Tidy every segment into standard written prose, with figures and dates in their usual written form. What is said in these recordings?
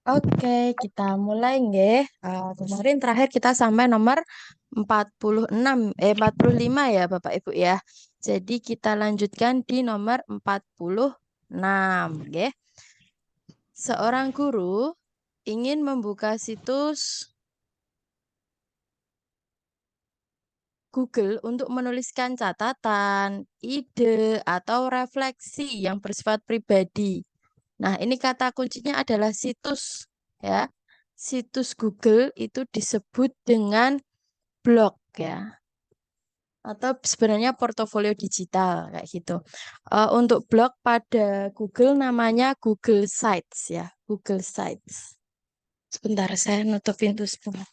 Oke, kita mulai nggih. Kemarin terakhir kita sampai nomor 46, 45 ya Bapak Ibu ya. Jadi kita lanjutkan di nomor 46, nggih. Seorang guru ingin membuka situs Google untuk menuliskan catatan, ide, atau refleksi yang bersifat pribadi. Nah, ini kata kuncinya adalah situs ya. Situs Google itu disebut dengan blog ya. Atau sebenarnya portofolio digital kayak gitu. Untuk blog pada Google namanya Google Sites ya, Google Sites. Sebentar, saya nutup pintu sebentar.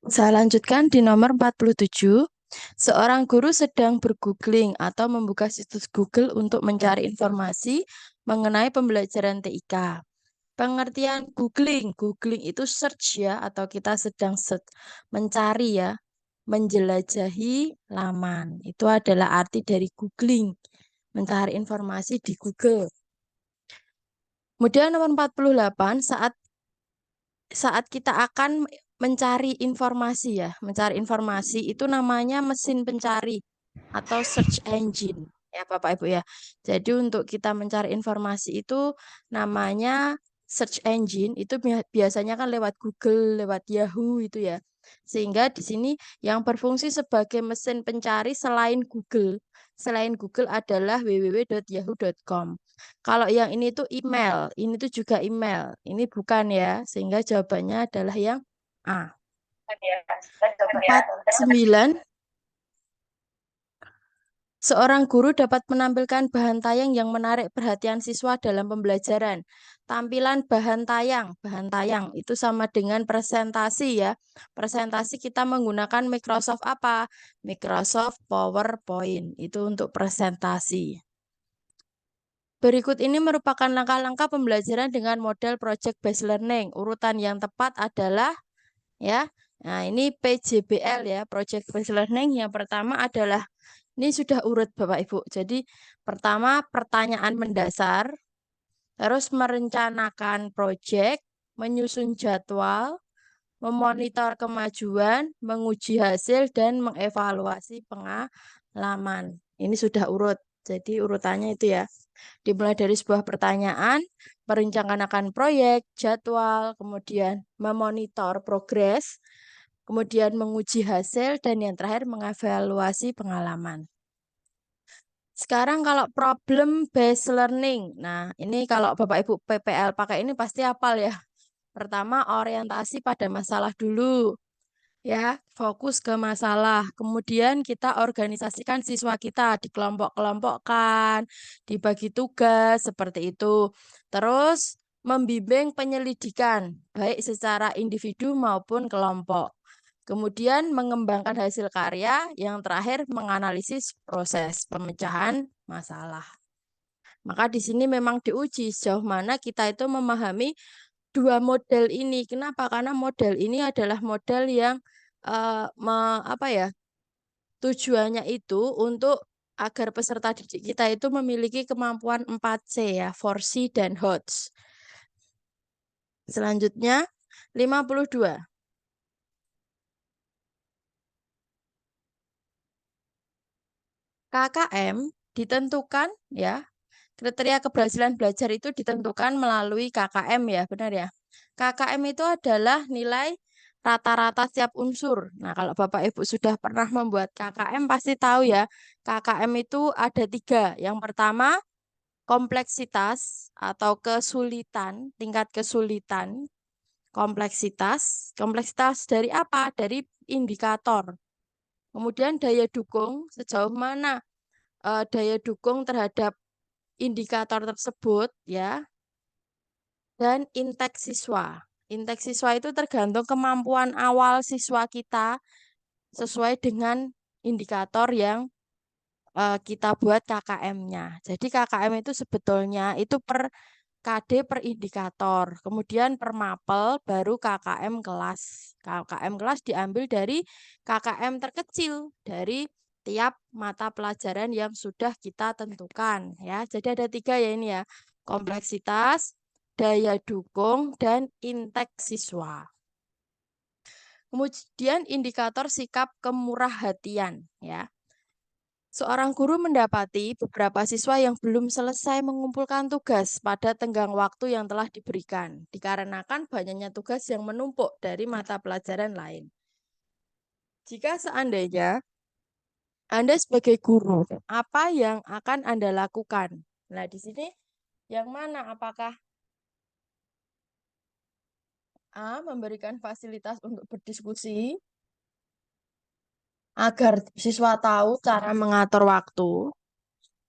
Saya lanjutkan di nomor 47. Seorang guru sedang bergoogling atau membuka situs Google untuk mencari informasi mengenai pembelajaran TIK. Pengertian googling, googling itu search ya, atau kita sedang search, mencari ya, menjelajahi laman. Itu adalah arti dari googling, mencari informasi di Google. Kemudian nomor 48, saat kita akan mencari informasi ya, mencari informasi itu namanya mesin pencari atau search engine ya Bapak Ibu ya. Jadi untuk kita mencari informasi itu namanya search engine itu biasanya kan lewat Google, lewat Yahoo itu ya. Sehingga di sini yang berfungsi sebagai mesin pencari selain Google adalah www.yahoo.com. Kalau yang ini tuh email, ini tuh juga email. Ini bukan ya, sehingga jawabannya adalah yang A. 49. Seorang guru dapat menampilkan bahan tayang yang menarik perhatian siswa dalam pembelajaran. Tampilan bahan tayang itu sama dengan presentasi ya. Presentasi kita menggunakan Microsoft apa? Microsoft PowerPoint. Itu untuk presentasi. Berikut ini merupakan langkah-langkah pembelajaran dengan model Project Based Learning. Urutan yang tepat adalah ya. Nah, ini PJBL ya, Project Based Learning. Yang pertama adalah ini sudah urut Bapak Ibu. Jadi pertama pertanyaan mendasar, terus merencanakan proyek, menyusun jadwal, memonitor kemajuan, menguji hasil, dan mengevaluasi pengalaman. Ini sudah urut. Jadi urutannya itu ya. Dimulai dari sebuah pertanyaan, merencanakan proyek, jadwal, kemudian memonitor progres, kemudian menguji hasil, dan yang terakhir mengevaluasi pengalaman. Sekarang kalau problem based learning. Nah, ini kalau Bapak Ibu PPL pakai ini pasti hafal ya. Pertama, orientasi pada masalah dulu. Ya, fokus ke masalah. Kemudian kita organisasikan siswa kita, dikelompok-kelompokkan, dibagi tugas seperti itu. Terus membimbing penyelidikan, baik secara individu maupun kelompok. Kemudian mengembangkan hasil karya, yang terakhir menganalisis proses pemecahan masalah. Maka di sini memang diuji sejauh mana kita itu memahami dua model ini. Kenapa? Karena model ini adalah model yang apa ya, tujuannya itu untuk agar peserta didik kita itu memiliki kemampuan 4C ya, 4C dan HOTS. Selanjutnya 52. KKM ditentukan ya, kriteria keberhasilan belajar itu ditentukan melalui KKM ya, benar ya. KKM itu adalah nilai rata-rata setiap unsur. Nah, kalau Bapak Ibu sudah pernah membuat KKM pasti tahu ya, KKM itu ada 3. Yang pertama, kompleksitas atau kesulitan, tingkat kesulitan, kompleksitas. Kompleksitas dari apa? Dari indikator. Kemudian daya dukung, sejauh mana daya dukung terhadap indikator tersebut ya, dan inteks siswa. Inteks siswa itu tergantung kemampuan awal siswa kita sesuai dengan indikator yang kita buat KKM-nya. Jadi KKM itu sebetulnya itu per KD per indikator, kemudian per mapel, baru KKM kelas. KKM kelas diambil dari KKM terkecil dari tiap mata pelajaran yang sudah kita tentukan ya. Jadi ada 3 ya ini ya. Kompleksitas, daya dukung, dan intake siswa. Kemudian indikator sikap kemurahhatian ya. Seorang guru mendapati beberapa siswa yang belum selesai mengumpulkan tugas pada tenggang waktu yang telah diberikan, dikarenakan banyaknya tugas yang menumpuk dari mata pelajaran lain. Jika seandainya Anda sebagai guru, apa yang akan Anda lakukan? Nah, di sini yang mana? Apakah A. Memberikan fasilitas untuk berdiskusi agar siswa tahu cara mengatur waktu,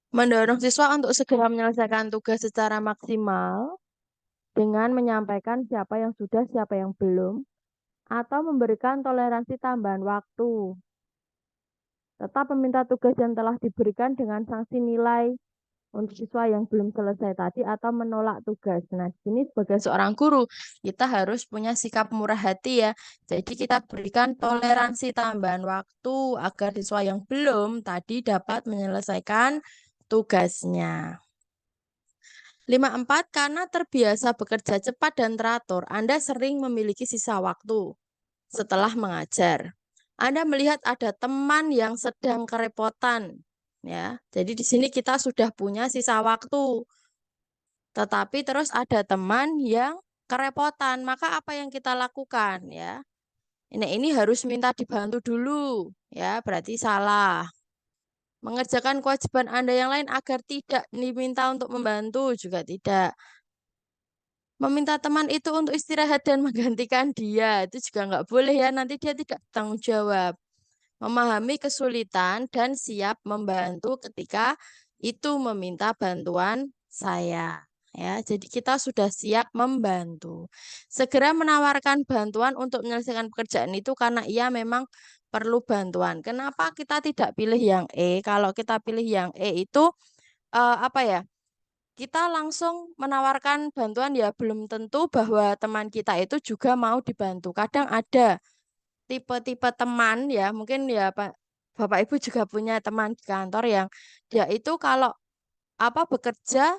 mendorong siswa untuk segera menyelesaikan tugas secara maksimal dengan menyampaikan siapa yang sudah, siapa yang belum, atau memberikan toleransi tambahan waktu. Tetap meminta tugas yang telah diberikan dengan sanksi nilai untuk siswa yang belum selesai tadi atau menolak tugas. Nah, di sini sebagai seorang guru, kita harus punya sikap murah hati ya. Jadi kita berikan toleransi tambahan waktu agar siswa yang belum tadi dapat menyelesaikan tugasnya. 54, karena terbiasa bekerja cepat dan teratur, Anda sering memiliki sisa waktu setelah mengajar. Anda melihat ada teman yang sedang kerepotan, ya. Jadi di sini kita sudah punya sisa waktu. Tetapi terus ada teman yang kerepotan, maka apa yang kita lakukan, ya? Ini harus minta dibantu dulu, ya, berarti salah. Mengerjakan kewajiban Anda yang lain agar tidak diminta untuk membantu juga tidak. Meminta teman itu untuk istirahat dan menggantikan dia, itu juga nggak boleh ya, nanti dia tidak bertanggung jawab. Memahami kesulitan dan siap membantu ketika itu meminta bantuan saya. Ya, jadi kita sudah siap membantu. Segera menawarkan bantuan untuk menyelesaikan pekerjaan itu karena ia memang perlu bantuan. Kenapa kita tidak pilih yang E? Kalau kita pilih yang E itu apa ya? Kita langsung menawarkan bantuan ya belum tentu bahwa teman kita itu juga mau dibantu. Kadang ada tipe-tipe teman ya, mungkin ya Pak Bapak Ibu juga punya teman di kantor yang dia itu kalau bekerja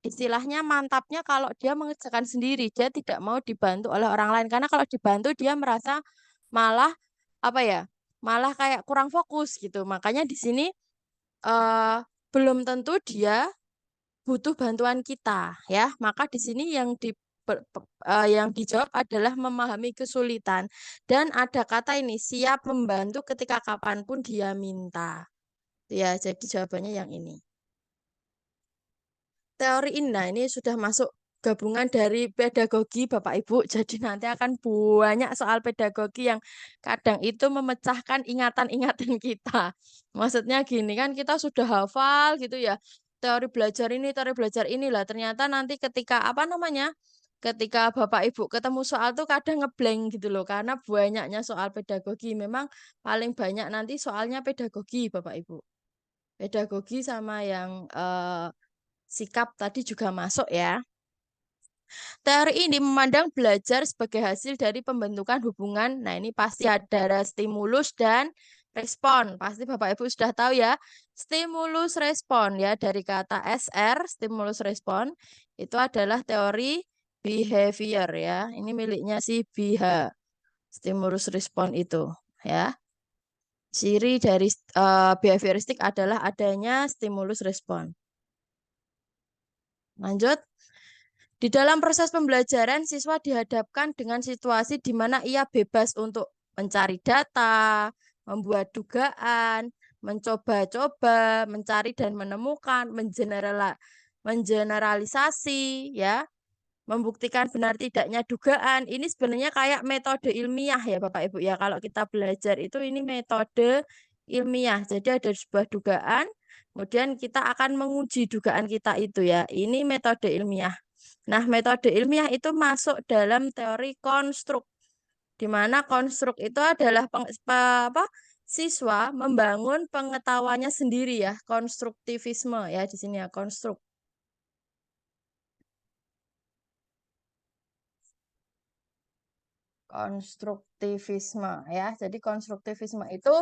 istilahnya mantapnya kalau dia mengerjakan sendiri, dia tidak mau dibantu oleh orang lain karena kalau dibantu dia merasa malah apa ya? Malah kayak kurang fokus gitu. Makanya di sini eh, belum tentu dia butuh bantuan kita ya. Maka di sini yang dijawab adalah memahami kesulitan dan ada kata ini siap membantu ketika kapanpun dia minta. Ya, jadi jawabannya yang ini. Teori ini, nah ini sudah masuk gabungan dari pedagogi Bapak Ibu. Jadi nanti akan banyak soal pedagogi yang kadang itu memecahkan ingatan-ingatan kita. Maksudnya gini kan kita sudah hafal gitu ya. Teori belajar ini, teori belajar inilah. Ternyata nanti ketika apa namanya? Ketika Bapak Ibu ketemu soal tuh kadang ngeblank gitu loh. Karena banyaknya soal pedagogi. Memang paling banyak nanti soalnya pedagogi Bapak Ibu. Pedagogi sama yang sikap tadi juga masuk ya. Teori ini memandang belajar sebagai hasil dari pembentukan hubungan. Nah, ini pasti ada stimulus dan respon. Pasti Bapak Ibu sudah tahu ya. Stimulus respon ya dari kata SR, stimulus respon itu adalah teori behavior ya. Ini miliknya si BH. Stimulus respon itu ya. Ciri dari behavioristik adalah adanya stimulus respon. Lanjut. Di dalam proses pembelajaran, siswa dihadapkan dengan situasi di mana ia bebas untuk mencari data, membuat dugaan, mencoba-coba, mencari dan menemukan, mengeneralisasi, ya, membuktikan benar tidaknya dugaan. Ini sebenarnya kayak metode ilmiah ya Bapak Ibu ya. Kalau kita belajar itu ini metode ilmiah. Jadi ada sebuah dugaan, kemudian kita akan menguji dugaan kita itu ya. Ini metode ilmiah. Nah, metode ilmiah itu masuk dalam teori konstruk, di mana konstruk itu adalah siswa membangun pengetahuannya sendiri ya, konstruktivisme ya di sini ya, konstruk. konstruktivisme ya. Jadi konstruktivisme itu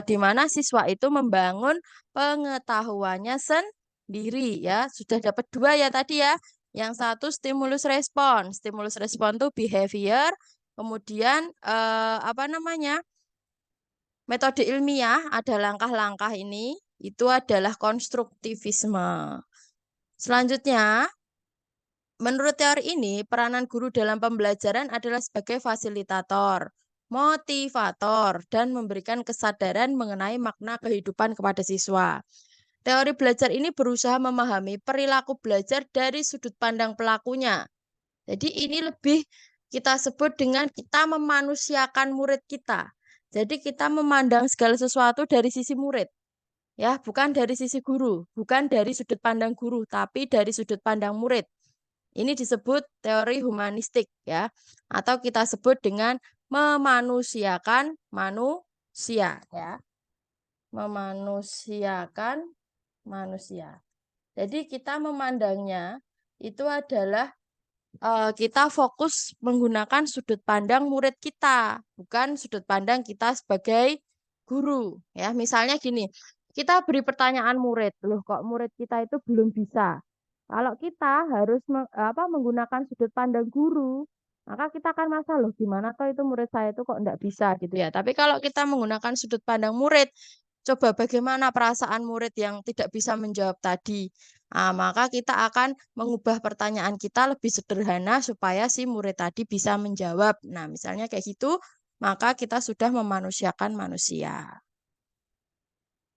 di mana siswa itu membangun pengetahuannya sendiri ya. Sudah dapat dua ya tadi ya. Yang satu stimulus respon. Stimulus respon itu behavior. Kemudian apa namanya? Metode ilmiah ada langkah-langkah ini. Itu adalah konstruktivisme. Selanjutnya, menurut teori ini, peranan guru dalam pembelajaran adalah sebagai fasilitator, motivator, dan memberikan kesadaran mengenai makna kehidupan kepada siswa. Teori belajar ini berusaha memahami perilaku belajar dari sudut pandang pelakunya. Jadi ini lebih kita sebut dengan kita memanusiakan murid kita. Jadi kita memandang segala sesuatu dari sisi murid. Ya, bukan dari sisi guru, bukan dari sudut pandang guru, tapi dari sudut pandang murid. Ini disebut teori humanistik ya, atau kita sebut dengan memanusiakan manusia ya. Memanusiakan manusia. Jadi kita memandangnya itu adalah kita fokus menggunakan sudut pandang murid kita, bukan sudut pandang kita sebagai guru ya. Misalnya gini, kita beri pertanyaan murid, loh kok murid kita itu belum bisa. Kalau kita harus menggunakan sudut pandang guru, maka kita akan masa loh gimana toh itu murid saya itu kok enggak bisa gitu ya. Tapi kalau kita menggunakan sudut pandang murid, coba bagaimana perasaan murid yang tidak bisa menjawab tadi. Nah, maka kita akan mengubah pertanyaan kita lebih sederhana supaya si murid tadi bisa menjawab. Nah, misalnya kayak gitu, maka kita sudah memanusiakan manusia.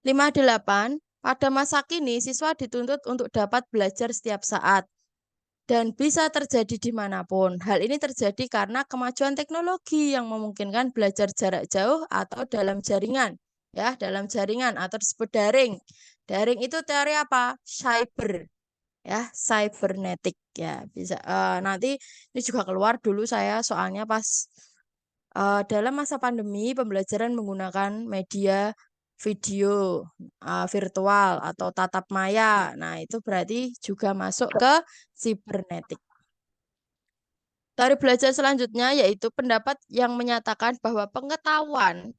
58. Pada masa kini, siswa dituntut untuk dapat belajar setiap saat dan bisa terjadi dimanapun. Hal ini terjadi karena kemajuan teknologi yang memungkinkan belajar jarak jauh atau dalam jaringan. Ya, dalam jaringan atau disebut daring. Daring itu teori apa? Cyber. Ya, cybernetic ya. Bisa nanti ini juga keluar dulu saya soalnya pas dalam masa pandemi pembelajaran menggunakan media video virtual atau tatap maya. Nah, itu berarti juga masuk ke cybernetic. Teori belajar selanjutnya yaitu pendapat yang menyatakan bahwa pengetahuan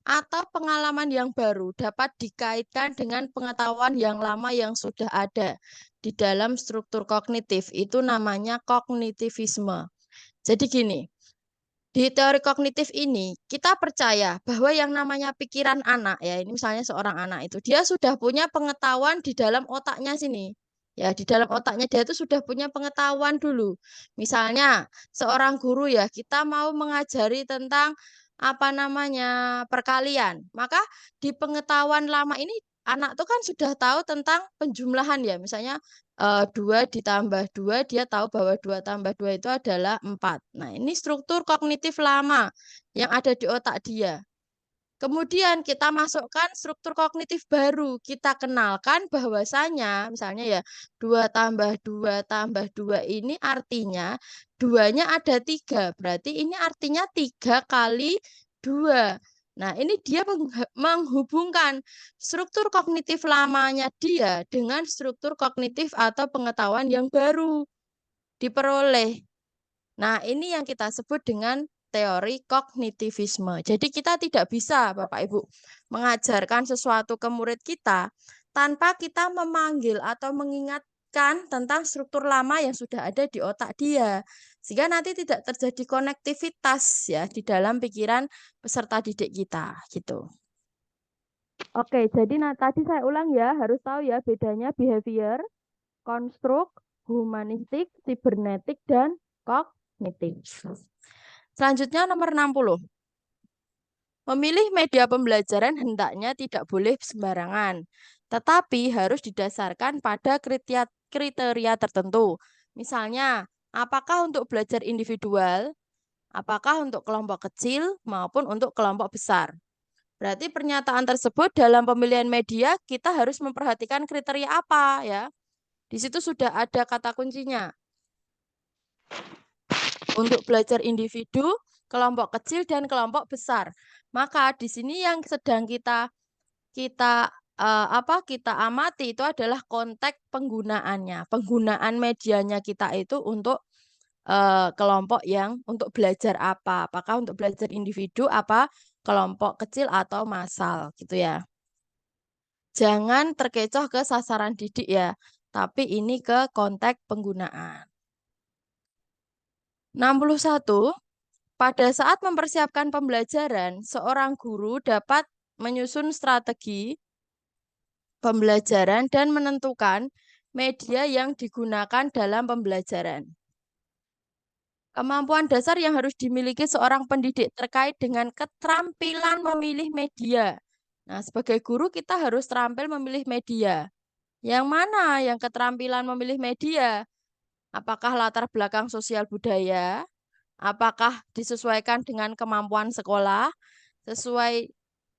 atau pengalaman yang baru dapat dikaitkan dengan pengetahuan yang lama yang sudah ada di dalam struktur kognitif. Itu namanya kognitivisme. Jadi gini, di teori kognitif ini, kita percaya bahwa yang namanya pikiran anak, ya ini misalnya seorang anak itu, dia sudah punya pengetahuan di dalam otaknya sini. Ya, di dalam otaknya dia itu sudah punya pengetahuan dulu. Misalnya, seorang guru ya, kita mau mengajari tentang apa namanya perkalian. Maka di pengetahuan lama ini, anak itu kan sudah tahu tentang penjumlahan ya. Misalnya 2 ditambah 2, dia tahu bahwa 2 tambah 2 itu adalah 4. Nah, ini struktur kognitif lama yang ada di otak dia. Kemudian kita masukkan struktur kognitif baru. Kita kenalkan bahwasanya, misalnya ya, 2 tambah 2 tambah 2 ini artinya 2-nya ada 3. Berarti ini artinya 3 kali 2. Nah, ini dia menghubungkan struktur kognitif lamanya dia dengan struktur kognitif atau pengetahuan yang baru diperoleh. Nah, ini yang kita sebut dengan teori kognitivisme. Jadi kita tidak bisa, Bapak Ibu, mengajarkan sesuatu ke murid kita tanpa kita memanggil atau mengingatkan tentang struktur lama yang sudah ada di otak dia. Sehingga nanti tidak terjadi konektivitas ya di dalam pikiran peserta didik kita, gitu. Oke, jadi tadi saya ulang ya, harus tahu ya bedanya behavior, konstruk, humanistik, sibernetik, dan kognitif. Selanjutnya nomor 60. Memilih media pembelajaran hendaknya tidak boleh sembarangan, tetapi harus didasarkan pada kriteria tertentu. Misalnya, apakah untuk belajar individual, apakah untuk kelompok kecil, maupun untuk kelompok besar. Berarti pernyataan tersebut dalam pemilihan media kita harus memperhatikan kriteria apa ya. Di situ sudah ada kata kuncinya. Untuk belajar individu, kelompok kecil dan kelompok besar. Maka di sini yang sedang kita amati itu adalah konteks penggunaannya. Penggunaan medianya kita itu untuk kelompok yang untuk belajar apa. Apakah untuk belajar individu, apa kelompok kecil atau massal gitu ya. Jangan terkecoh ke sasaran didik ya, tapi ini ke konteks penggunaan. 61. Pada saat mempersiapkan pembelajaran, seorang guru dapat menyusun strategi pembelajaran dan menentukan media yang digunakan dalam pembelajaran. Kemampuan dasar yang harus dimiliki seorang pendidik terkait dengan keterampilan memilih media. Nah, sebagai guru kita harus terampil memilih media. Yang mana yang keterampilan memilih media? Apakah latar belakang sosial budaya? Apakah disesuaikan dengan kemampuan sekolah? Sesuai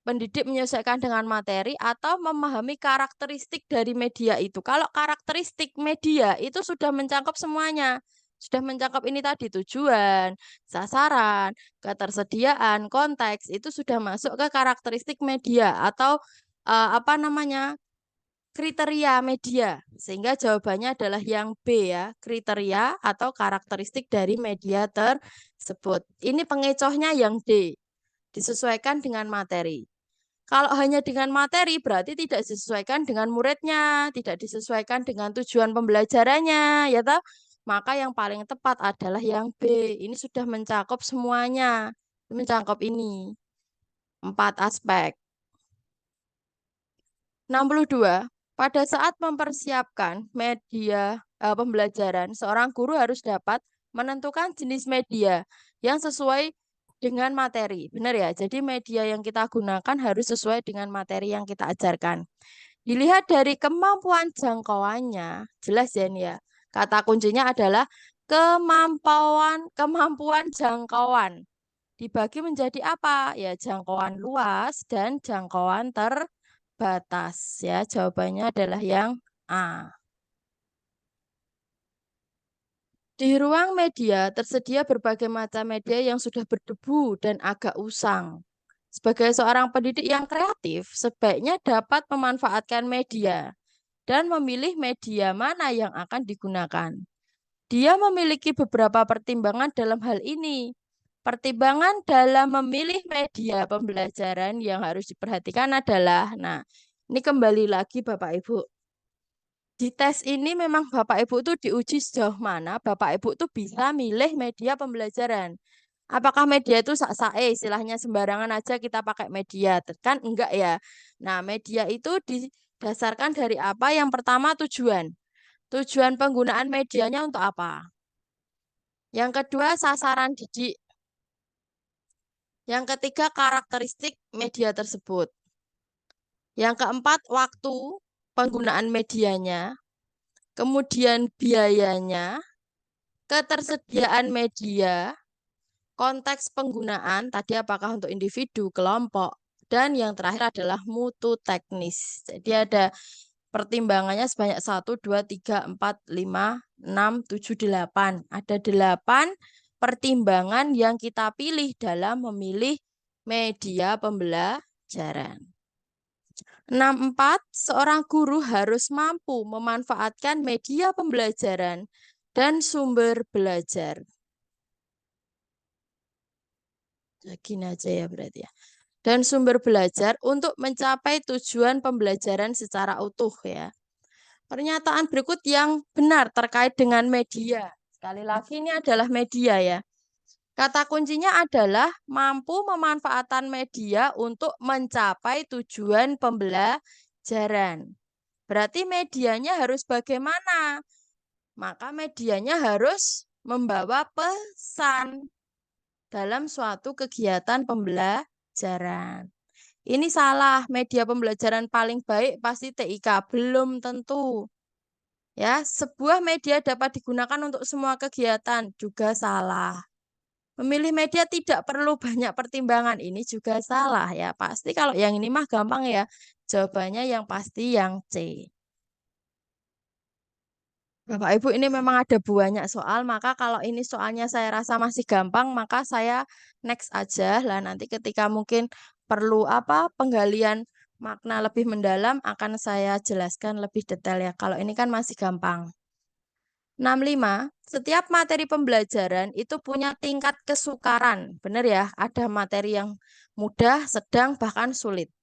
pendidik menyesuaikan dengan materi atau memahami karakteristik dari media itu. Kalau karakteristik media itu sudah mencakup semuanya. Sudah mencakup ini tadi tujuan, sasaran, ketersediaan, konteks itu sudah masuk ke karakteristik media atau apa namanya? Kriteria media. Sehingga jawabannya adalah yang B ya, kriteria atau karakteristik dari media tersebut. Ini pengecohnya yang D, disesuaikan dengan materi. Kalau hanya dengan materi berarti tidak disesuaikan dengan muridnya, tidak disesuaikan dengan tujuan pembelajarannya, ya toh? Maka yang paling tepat adalah yang B. Ini sudah mencakup semuanya. Mencakup ini. 4 aspek. 62. Pada saat mempersiapkan media pembelajaran, seorang guru harus dapat menentukan jenis media yang sesuai dengan materi. Benar ya? Jadi media yang kita gunakan harus sesuai dengan materi yang kita ajarkan. Dilihat dari kemampuan jangkauannya, jelas ya ini ya. Kata kuncinya adalah kemampuan jangkauan. Dibagi menjadi apa? Ya, jangkauan luas dan jangkauan terbatas. Ya, jawabannya adalah yang A. Di ruang media tersedia berbagai macam media yang sudah berdebu dan agak usang. Sebagai seorang pendidik yang kreatif, sebaiknya dapat memanfaatkan media dan memilih media mana yang akan digunakan. Dia memiliki beberapa pertimbangan dalam hal ini. Pertimbangan dalam memilih media pembelajaran yang harus diperhatikan adalah, nah, ini kembali lagi Bapak Ibu. Di tes ini memang Bapak Ibu itu diuji sejauh mana Bapak Ibu itu bisa milih media pembelajaran. Apakah media itu sak-sae, istilahnya sembarangan aja kita pakai media? Kan enggak ya. Nah, media itu didasarkan dari apa? Yang pertama tujuan. Tujuan penggunaan medianya untuk apa? Yang kedua sasaran didik. Yang ketiga karakteristik media tersebut. Yang keempat waktu penggunaan medianya. Kemudian biayanya, ketersediaan media, konteks penggunaan, tadi apakah untuk individu, kelompok, dan yang terakhir adalah mutu teknis. Jadi ada pertimbangannya sebanyak 1, 2, 3, 4, 5, 6, 7, 8. Ada 8 pertimbangan yang kita pilih dalam memilih media pembelajaran. 64. Seorang guru harus mampu memanfaatkan media pembelajaran dan sumber belajar. Gini aja ya berarti ya. Dan sumber belajar untuk mencapai tujuan pembelajaran secara utuh ya. Pernyataan berikut yang benar terkait dengan media. Sekali lagi ini adalah media ya. Kata kuncinya adalah mampu memanfaatkan media untuk mencapai tujuan pembelajaran. Berarti medianya harus bagaimana? Maka medianya harus membawa pesan dalam suatu kegiatan pembelajaran. Ini salah, media pembelajaran paling baik pasti TIK, belum tentu. Ya, sebuah media dapat digunakan untuk semua kegiatan, juga salah. Memilih media tidak perlu banyak pertimbangan, ini juga salah ya. Pasti kalau yang ini mah gampang ya. Jawabannya yang pasti yang C. Bapak Ibu ini memang ada banyak soal, maka kalau ini soalnya saya rasa masih gampang, maka saya next aja lah nanti ketika mungkin perlu apa penggalian makna lebih mendalam akan saya jelaskan lebih detail ya. Kalau ini kan masih gampang. 65, setiap materi pembelajaran itu punya tingkat kesukaran. Benar ya, ada materi yang mudah, sedang, bahkan sulit.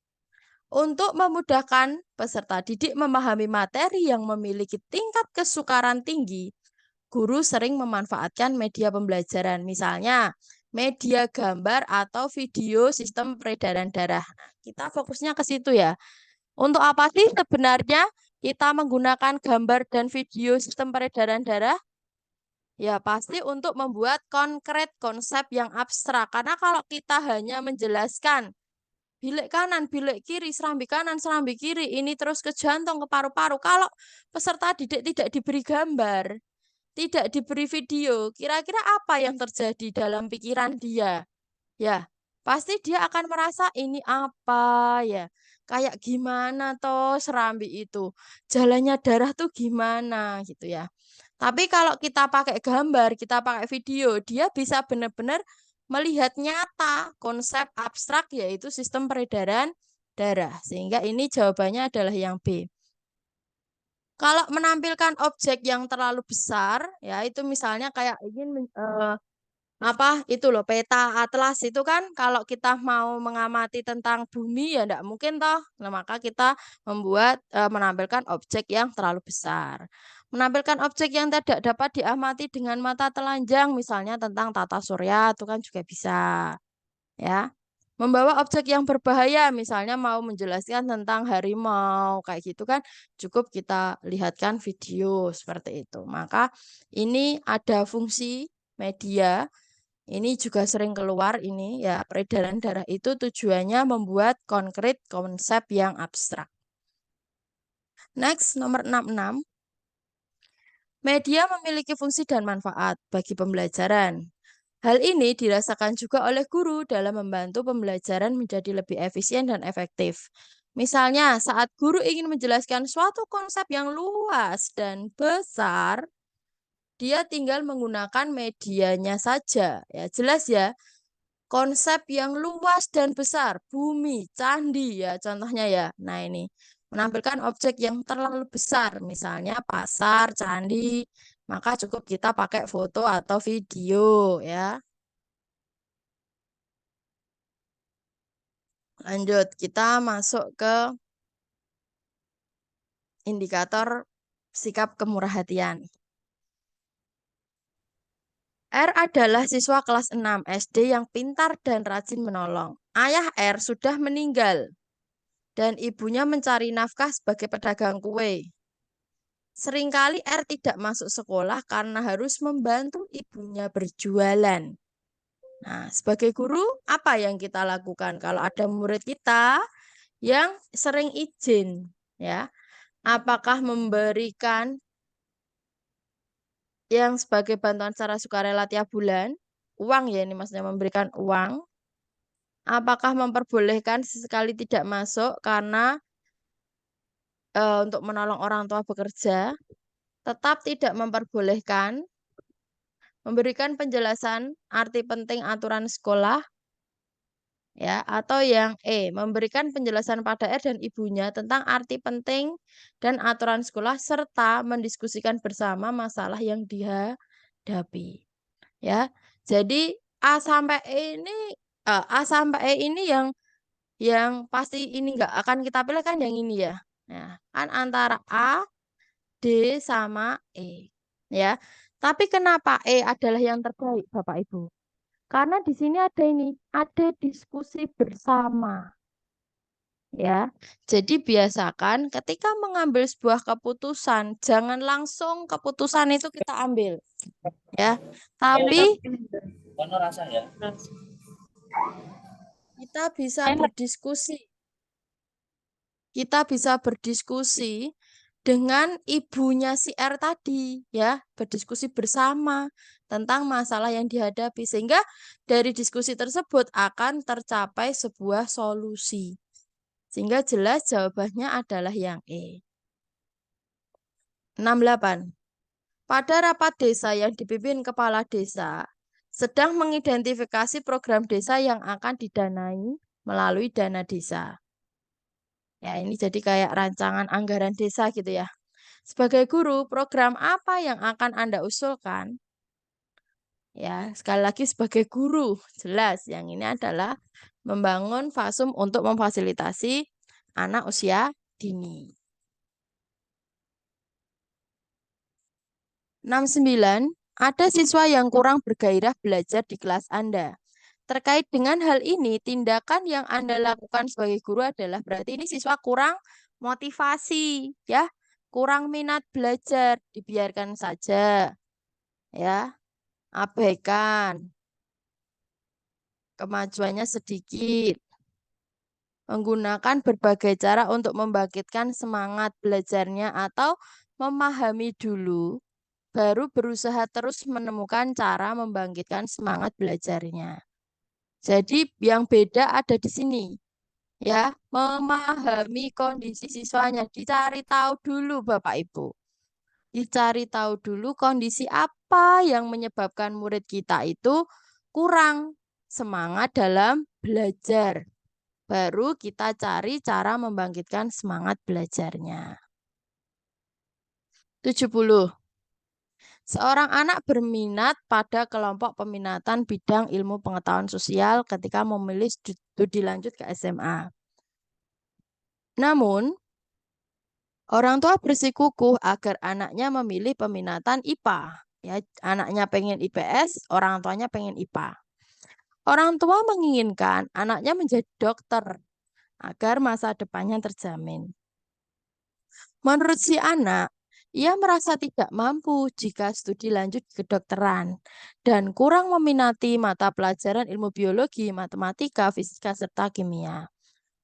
Untuk memudahkan peserta didik memahami materi yang memiliki tingkat kesukaran tinggi, guru sering memanfaatkan media pembelajaran, misalnya media gambar atau video sistem peredaran darah. Kita fokusnya ke situ ya. Untuk apa sih sebenarnya kita menggunakan gambar dan video sistem peredaran darah? Ya, pasti untuk membuat konkret konsep yang abstrak. Karena kalau kita hanya menjelaskan bilik kanan, bilik kiri, serambi kanan, serambi kiri, ini terus ke jantung, ke paru-paru. Kalau peserta didik tidak diberi gambar, tidak diberi video, kira-kira apa yang terjadi dalam pikiran dia? Ya, pasti dia akan merasa ini apa ya? Kayak gimana toh serambi itu? Jalannya darah tuh gimana gitu ya. Tapi kalau kita pakai gambar, kita pakai video, dia bisa benar-benar melihat nyata konsep abstrak yaitu sistem peredaran darah. Sehingga ini jawabannya adalah yang B. Kalau menampilkan objek yang terlalu besar, ya itu misalnya kayak ingin apa itu loh peta atlas itu kan kalau kita mau mengamati tentang bumi ya enggak mungkin toh. Nah, maka kita menampilkan objek yang terlalu besar. Menampilkan objek yang tidak dapat diamati dengan mata telanjang misalnya tentang tata surya itu kan juga bisa ya. Membawa objek yang berbahaya misalnya mau menjelaskan tentang harimau kayak gitu kan cukup kita lihatkan video seperti itu. Maka ini ada fungsi media ini juga sering keluar ini ya peredaran darah itu tujuannya membuat konkret konsep yang abstrak. Next nomor 66. Media memiliki fungsi dan manfaat bagi pembelajaran. Hal ini dirasakan juga oleh guru dalam membantu pembelajaran menjadi lebih efisien dan efektif. Misalnya, saat guru ingin menjelaskan suatu konsep yang luas dan besar, dia tinggal menggunakan medianya saja. Ya, jelas ya. Konsep yang luas dan besar, bumi, candi ya contohnya ya. Nah ini, menampilkan objek yang terlalu besar, misalnya pasar, candi, maka cukup kita pakai foto atau video ya. Lanjut, kita masuk ke indikator sikap kemurah hatian. R adalah siswa kelas 6 SD yang pintar dan rajin menolong. Ayah R sudah meninggal dan ibunya mencari nafkah sebagai pedagang kue. Seringkali R tidak masuk sekolah karena harus membantu ibunya berjualan. Nah, sebagai guru, apa yang kita lakukan kalau ada murid kita yang sering izin, ya? Apakah memberikan yang sebagai bantuan secara sukarela tiap bulan, uang ya ini maksudnya memberikan uang, apakah memperbolehkan sesekali tidak masuk karena untuk menolong orang tua bekerja, tetap tidak memperbolehkan memberikan penjelasan arti penting aturan sekolah, ya, atau yang E, memberikan penjelasan pada R dan ibunya tentang arti penting dan aturan sekolah serta mendiskusikan bersama masalah yang dihadapi. Ya, jadi A sampai E ini A sampai E ini yang pasti ini enggak akan kita pilih kan yang ini ya. Nah, kan antara A, D sama E. Ya. Tapi kenapa E adalah yang terbaik, Bapak Ibu? Karena di sini ada ini, ada diskusi bersama. Ya. Jadi biasakan ketika mengambil sebuah keputusan, jangan langsung keputusan itu kita ambil. Ya. Tapi kita bisa berdiskusi. Kita bisa berdiskusi dengan ibunya si R tadi, ya, berdiskusi bersama tentang masalah yang dihadapi sehingga dari diskusi tersebut akan tercapai sebuah solusi. Sehingga jelas jawabannya adalah yang E. 68. Pada rapat desa yang dipimpin kepala desa, sedang mengidentifikasi program desa yang akan didanai melalui dana desa. Ya, ini jadi kayak rancangan anggaran desa gitu ya. Sebagai guru, program apa yang akan Anda usulkan? Ya, sekali lagi sebagai guru, jelas yang ini adalah membangun fasum untuk memfasilitasi anak usia dini. 69. Ada siswa yang kurang bergairah belajar di kelas Anda. Terkait dengan hal ini, tindakan yang Anda lakukan sebagai guru adalah berarti ini siswa kurang motivasi, ya, kurang minat belajar, dibiarkan saja, ya, abaikan, kemajuannya sedikit, menggunakan berbagai cara untuk membangkitkan semangat belajarnya atau memahami dulu, baru berusaha terus menemukan cara membangkitkan semangat belajarnya. Jadi yang beda ada di sini. Ya, memahami kondisi siswanya, dicari tahu dulu Bapak Ibu. Dicari tahu dulu kondisi apa yang menyebabkan murid kita itu kurang semangat dalam belajar. Baru kita cari cara membangkitkan semangat belajarnya. 70. Seorang anak berminat pada kelompok peminatan bidang ilmu pengetahuan sosial ketika memilih studi lanjut ke SMA. Namun, orang tua bersikukuh agar anaknya memilih peminatan IPA. Ya, anaknya pengen IPS, orang tuanya pengen IPA. Orang tua menginginkan anaknya menjadi dokter agar masa depannya terjamin. Menurut si anak, ia merasa tidak mampu jika studi lanjut kedokteran dan kurang meminati mata pelajaran ilmu biologi, matematika, fisika, serta kimia.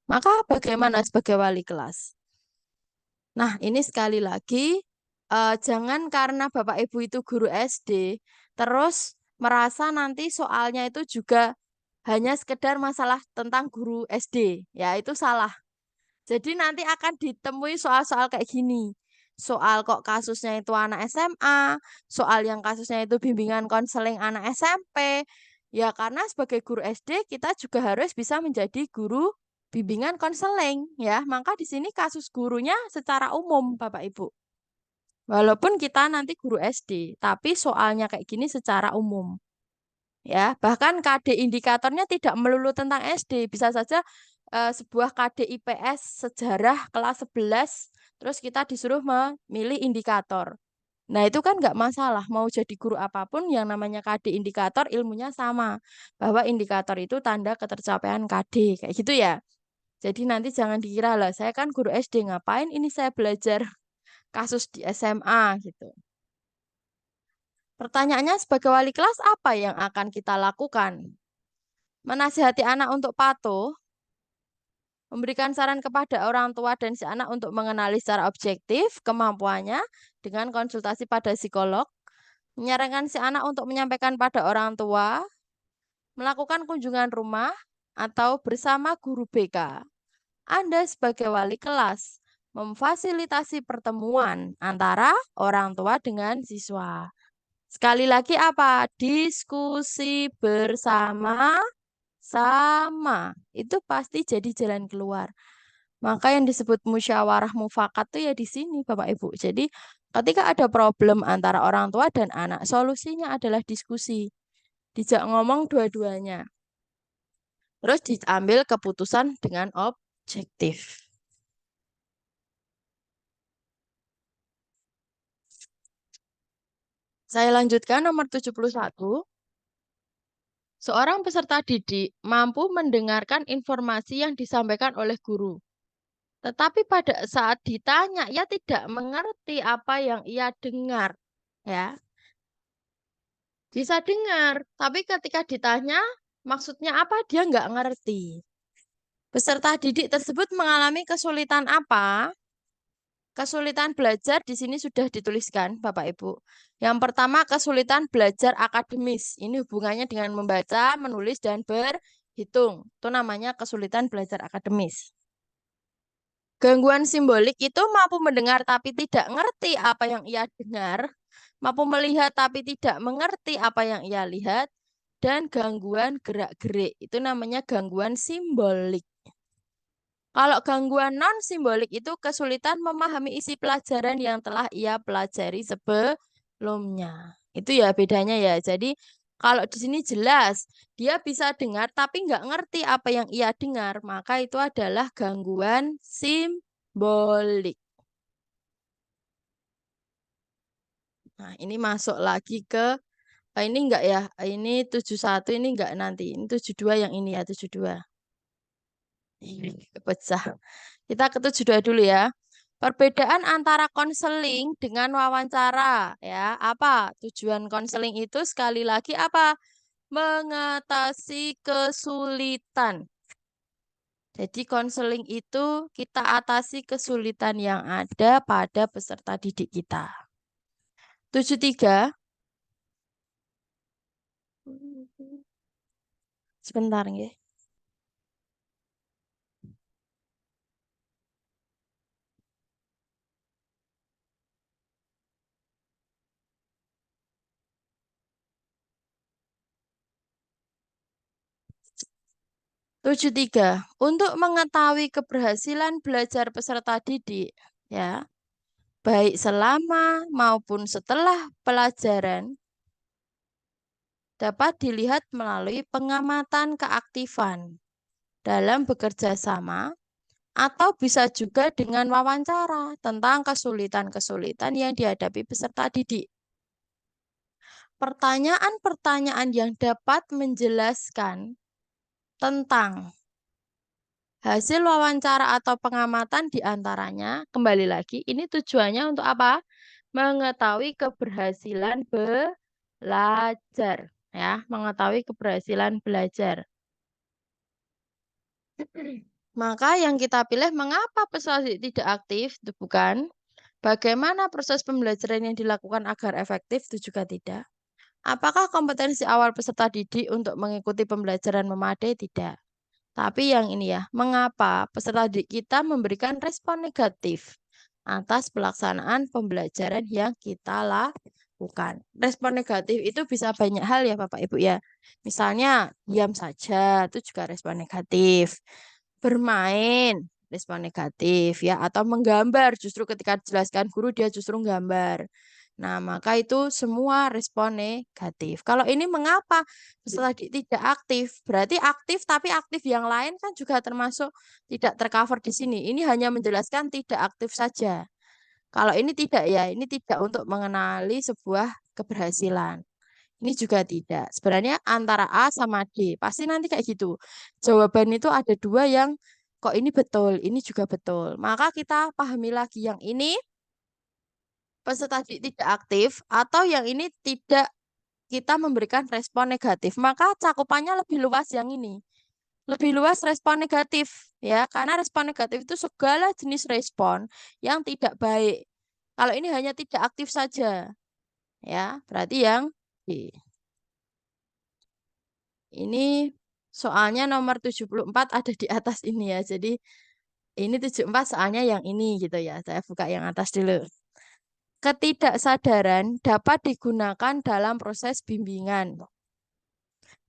Maka bagaimana sebagai wali kelas? Nah, ini sekali lagi, jangan karena Bapak Ibu itu guru SD, terus merasa nanti soalnya itu juga hanya sekedar masalah tentang guru SD. Ya, itu salah. Jadi nanti akan ditemui soal-soal kayak gini. Soal kok kasusnya itu anak SMA, soal yang kasusnya itu bimbingan konseling anak SMP. Ya karena sebagai guru SD kita juga harus bisa menjadi guru bimbingan konseling ya. Maka di sini kasus gurunya secara umum Bapak Ibu. Walaupun kita nanti guru SD, tapi soalnya kayak gini secara umum. Ya, bahkan KD indikatornya tidak melulu tentang SD, bisa saja sebuah KD IPS sejarah kelas 11, terus kita disuruh memilih indikator. Nah, itu kan nggak masalah. Mau jadi guru apapun yang namanya KD indikator ilmunya sama. Bahwa indikator itu tanda ketercapaian KD. Kayak gitu ya. Jadi nanti jangan dikira lah, saya kan guru SD, ngapain ini saya belajar kasus di SMA gitu. Pertanyaannya sebagai wali kelas apa yang akan kita lakukan? Menasihati anak untuk patuh, memberikan saran kepada orang tua dan si anak untuk mengenali secara objektif kemampuannya dengan konsultasi pada psikolog, menyarankan si anak untuk menyampaikan pada orang tua, melakukan kunjungan rumah, atau bersama guru BK. Anda sebagai wali kelas memfasilitasi pertemuan antara orang tua dengan siswa. Sekali lagi apa? Diskusi bersama-sama. Itu pasti jadi jalan keluar. Maka yang disebut musyawarah mufakat itu ya di sini Bapak Ibu. Jadi ketika ada problem antara orang tua dan anak, solusinya adalah diskusi. Dijak ngomong dua-duanya. Terus diambil keputusan dengan objektif. Saya lanjutkan nomor 71. Seorang peserta didik mampu mendengarkan informasi yang disampaikan oleh guru. Tetapi pada saat ditanya, ia tidak mengerti apa yang ia dengar. Ya, bisa dengar, tapi ketika ditanya, maksudnya apa, dia nggak ngerti. Peserta didik tersebut mengalami kesulitan apa? Kesulitan belajar di sini sudah dituliskan, Bapak Ibu. Yang pertama, kesulitan belajar akademis. Ini hubungannya dengan membaca, menulis, dan berhitung. Itu namanya kesulitan belajar akademis. Gangguan simbolik itu mampu mendengar tapi tidak ngerti apa yang ia dengar, mampu melihat tapi tidak mengerti apa yang ia lihat, dan gangguan gerak-gerik. Itu namanya gangguan simbolik. Kalau gangguan non simbolik itu kesulitan memahami isi pelajaran yang telah ia pelajari sebelumnya. Itu ya bedanya ya. Jadi kalau di sini jelas dia bisa dengar tapi nggak ngerti apa yang ia dengar, maka itu adalah gangguan simbolik. Nah, ini masuk lagi ke ini enggak ya? Ini 71 ini enggak nanti. Ini 72 yang ini ya, 72. Ini kepecah. Kita ke 72 dulu ya. Perbedaan antara konseling dengan wawancara ya. Apa tujuan konseling itu sekali lagi apa? Mengatasi kesulitan. Jadi konseling itu kita atasi kesulitan yang ada pada peserta didik kita. 73. Sebentar ya. 73. Untuk mengetahui keberhasilan belajar peserta didik, ya, baik selama maupun setelah pelajaran, dapat dilihat melalui pengamatan keaktifan dalam bekerja sama atau bisa juga dengan wawancara tentang kesulitan-kesulitan yang dihadapi peserta didik. Pertanyaan-pertanyaan yang dapat menjelaskan tentang hasil wawancara atau pengamatan diantaranya, kembali lagi, ini tujuannya untuk apa? Mengetahui keberhasilan belajar. Ya, mengetahui keberhasilan belajar. Maka yang kita pilih, mengapa peserta tidak aktif? Itu bukan. Bagaimana proses pembelajaran yang dilakukan agar efektif? Itu juga tidak. Apakah kompetensi awal peserta didik untuk mengikuti pembelajaran memadai? Tidak. Tapi yang ini ya, mengapa peserta didik kita memberikan respon negatif atas pelaksanaan pembelajaran yang kita lakukan. Respon negatif itu bisa banyak hal ya Bapak Ibu ya. Misalnya diam saja, itu juga respon negatif. Bermain, respon negatif ya. Atau menggambar, justru ketika dijelaskan guru dia justru menggambar. Nah, maka itu semua respon negatif. Kalau ini mengapa peserta tidak aktif? Berarti aktif, tapi aktif yang lain kan juga termasuk tidak tercover di sini. Ini hanya menjelaskan tidak aktif saja. Kalau ini tidak ya, ini tidak untuk mengenali sebuah keberhasilan. Ini juga tidak. Sebenarnya antara A sama D. Pasti nanti kayak gitu. Jawaban itu ada dua yang kok ini betul, ini juga betul. Maka kita pahami lagi yang ini peserta didik tidak aktif atau yang ini tidak kita memberikan respon negatif, maka cakupannya lebih luas yang ini. Lebih luas respon negatif ya, karena respon negatif itu segala jenis respon yang tidak baik. Kalau ini hanya tidak aktif saja. Ya, berarti yang D. Ini soalnya nomor 74 ada di atas ini ya. Jadi ini 74 soalnya yang ini gitu ya. Saya buka yang atas dulu. Ketidaksadaran dapat digunakan dalam proses bimbingan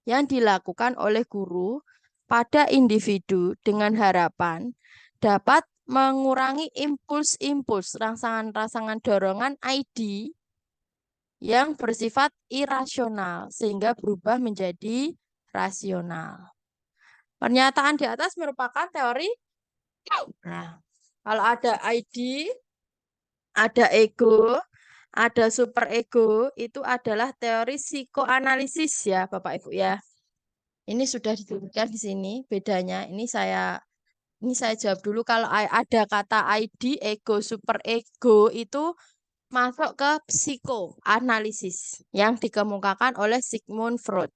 yang dilakukan oleh guru pada individu dengan harapan dapat mengurangi impuls-impuls rangsangan-rangsangan dorongan ID yang bersifat irasional sehingga berubah menjadi rasional. Pernyataan di atas merupakan teori. Nah, kalau ada ID, ada ego, ada superego, itu adalah teori psikoanalisis ya, Bapak Ibu ya. Ini sudah disebutkan di sini bedanya. Ini saya jawab dulu kalau ada kata ID, ego, superego itu masuk ke psikoanalisis yang dikemukakan oleh Sigmund Freud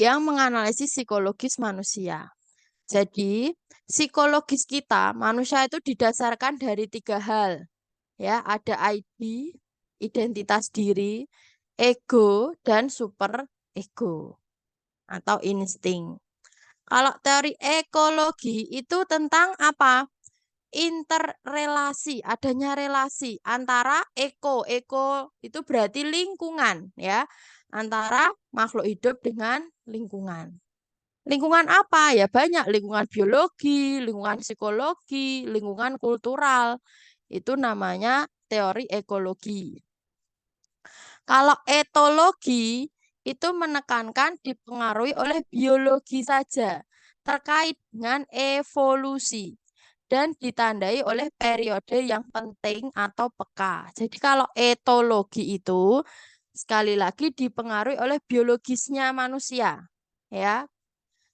yang menganalisis psikologis manusia. Jadi, psikologis kita, manusia itu didasarkan dari 3 hal. Ya, ada ID, identitas diri, ego, dan super ego atau insting. Kalau teori ekologi itu tentang apa? Interrelasi, adanya relasi antara eko itu berarti lingkungan ya, antara makhluk hidup dengan lingkungan. Lingkungan apa? Ya banyak, lingkungan biologi, lingkungan psikologi, lingkungan kultural. Itu namanya teori ekologi. Kalau etologi itu menekankan dipengaruhi oleh biologi saja terkait dengan evolusi dan ditandai oleh periode yang penting atau peka. Jadi kalau etologi itu sekali lagi dipengaruhi oleh biologisnya manusia, ya.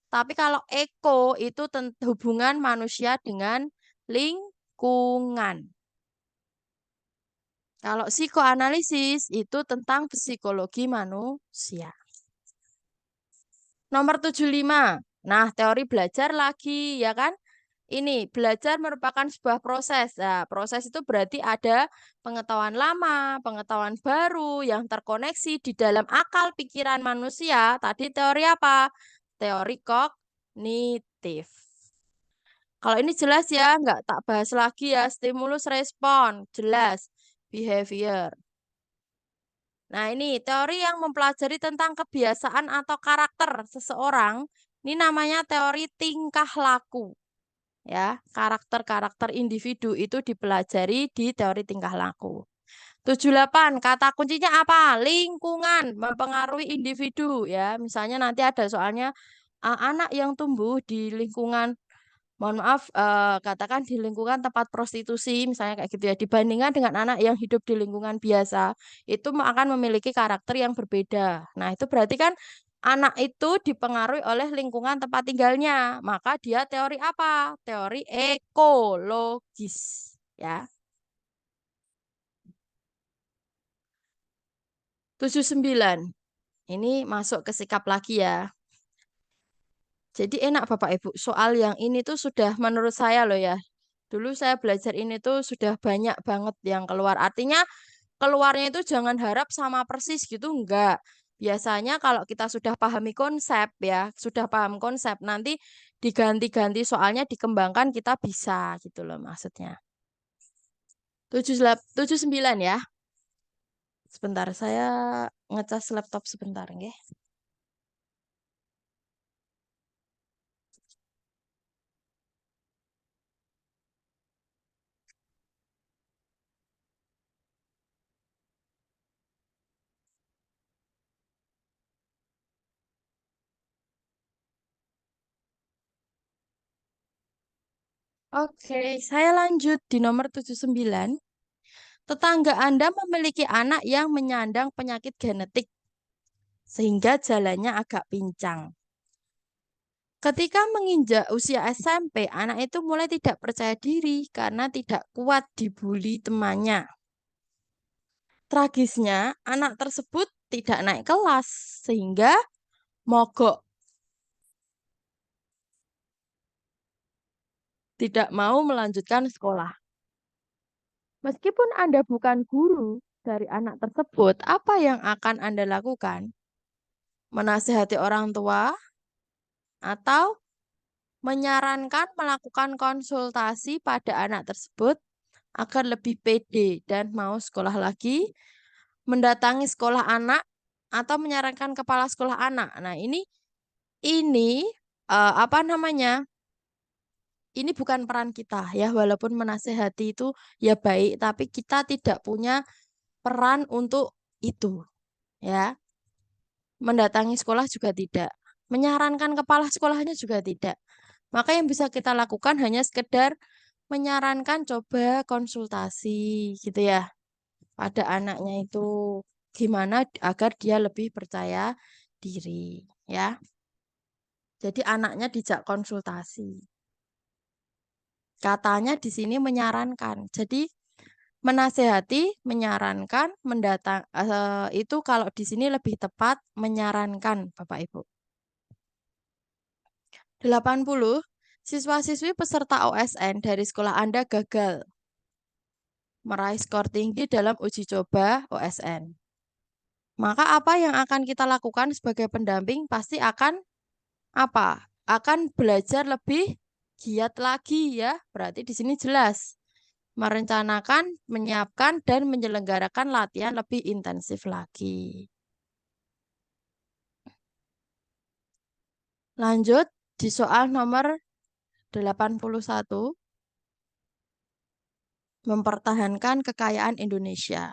Tapi kalau eko itu hubungan manusia dengan lingkungan. Kalau psikoanalisis itu tentang psikologi manusia. Nomor 75. Nah, teori belajar lagi, ya kan? Ini belajar merupakan sebuah proses. Nah, proses itu berarti ada pengetahuan lama, pengetahuan baru yang terkoneksi di dalam akal pikiran manusia. Tadi teori apa? Teori kognitif. Kalau ini jelas ya, nggak tak bahas lagi ya. Stimulus respon, jelas. Behavior. Nah, ini teori yang mempelajari tentang kebiasaan atau karakter seseorang. Ini namanya teori tingkah laku. Ya, karakter-karakter individu itu dipelajari di teori tingkah laku. 78, kata kuncinya apa? Lingkungan mempengaruhi individu ya. Misalnya nanti ada soalnya anak yang tumbuh di lingkungan, mohon maaf, katakan di lingkungan tempat prostitusi misalnya kayak gitu ya, dibandingkan dengan anak yang hidup di lingkungan biasa, itu akan memiliki karakter yang berbeda. Nah, itu berarti kan anak itu dipengaruhi oleh lingkungan tempat tinggalnya. Maka dia teori apa? Teori ekologis, ya. 79. Ini masuk ke sikap lagi ya. Jadi enak Bapak Ibu, soal yang ini tuh sudah menurut saya loh ya. Dulu saya belajar ini tuh sudah banyak banget yang keluar. Artinya keluarnya itu jangan harap sama persis gitu, enggak. Biasanya kalau kita sudah pahami konsep ya, sudah paham konsep, nanti diganti-ganti soalnya dikembangkan kita bisa gitu loh maksudnya. 79 ya. Sebentar saya ngecas laptop sebentar nggih. Oke, saya lanjut di nomor 79. Tetangga Anda memiliki anak yang menyandang penyakit genetik sehingga jalannya agak pincang. Ketika menginjak usia SMP, anak itu mulai tidak percaya diri karena tidak kuat dibully temannya. Tragisnya, anak tersebut tidak naik kelas sehingga mogok, tidak mau melanjutkan sekolah. Meskipun Anda bukan guru dari anak tersebut, apa yang akan Anda lakukan? Menasihati orang tua atau menyarankan melakukan konsultasi pada anak tersebut agar lebih pede dan mau sekolah lagi, mendatangi sekolah anak atau menyarankan kepala sekolah anak. Nah, ini apa namanya? Ini bukan peran kita ya, walaupun menasehati itu ya baik, tapi kita tidak punya peran untuk itu ya. Mendatangi sekolah juga tidak. Menyarankan kepala sekolahnya juga tidak. Maka yang bisa kita lakukan hanya sekedar menyarankan coba konsultasi gitu ya pada anaknya itu gimana agar dia lebih percaya diri ya. Jadi anaknya dijak konsultasi. Katanya di sini menyarankan. Jadi menasehati, menyarankan, mendatang itu kalau di sini lebih tepat menyarankan Bapak Ibu. 80, siswa-siswi peserta OSN dari sekolah Anda gagal meraih skor tinggi dalam uji coba OSN. Maka apa yang akan kita lakukan sebagai pendamping pasti akan apa? Akan belajar lebih giat lagi ya. Berarti di sini jelas merencanakan, menyiapkan dan menyelenggarakan latihan lebih intensif lagi. Lanjut di soal nomor 81, mempertahankan kekayaan Indonesia.